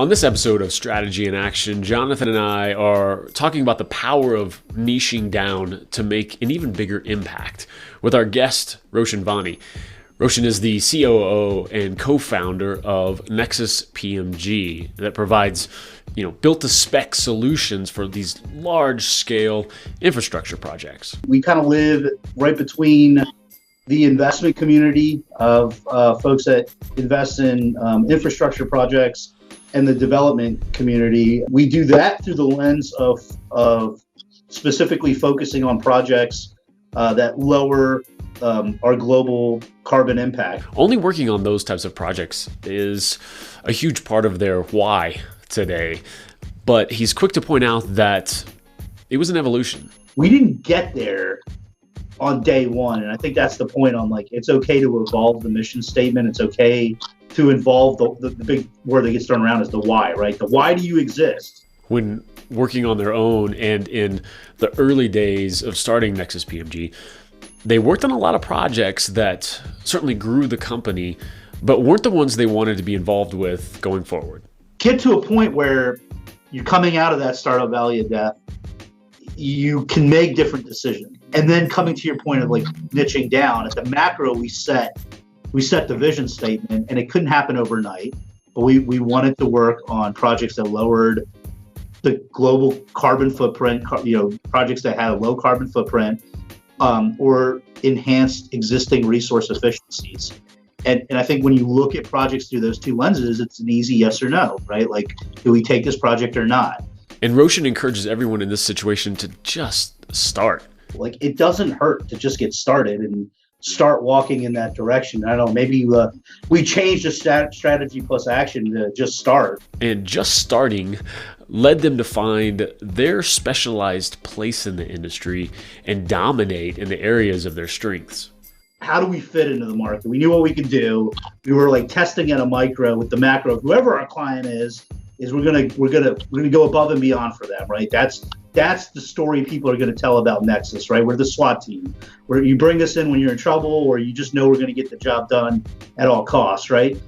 On this episode of Strategy in Action, Jonathan and I are talking about the power of niching down to make an even bigger impact with our guest, Roshan Vani. Roshan is the COO and co-founder of Nexus PMG that provides, built-to-spec solutions for these large-scale infrastructure projects. We kind of live right between the investment community of folks that invest in infrastructure projects and the development community. We do that through the lens of specifically focusing on projects that lower our global carbon impact. Only working on those types of projects is a huge part of their why today, but he's quick to point out that it was an evolution. We didn't get there on day one, and I think that's the point on it's okay to evolve the mission statement. It's okay to involve the big word that gets thrown around is the why, right? The why do you exist? When working on their own and in the early days of starting Nexus PMG, they worked on a lot of projects that certainly grew the company, but weren't the ones they wanted to be involved with going forward. Get to a point where you're coming out of that startup valley of death, you can make different decisions. And then coming to your point of niching down, at the macro, we set the vision statement, and it couldn't happen overnight, but we wanted to work on projects that lowered the global carbon footprint, projects that had a low carbon footprint, or enhanced existing resource efficiencies. And I think when you look at projects through those two lenses, it's an easy yes or no, right? Do we take this project or not? And Roshan encourages everyone in this situation to just start. It doesn't hurt to just get started and start walking in that direction. I don't know, maybe we changed the strategy plus action to just start. And just starting led them to find their specialized place in the industry and dominate in the areas of their strengths. How do we fit into the market? We knew what we could do. We were testing at a micro with the macro. Whoever our client is we're gonna go above and beyond for them, right? That's the story people are gonna tell about Nexus, right? We're the SWAT team, where you bring us in when you're in trouble, or you just know we're gonna get the job done at all costs, right?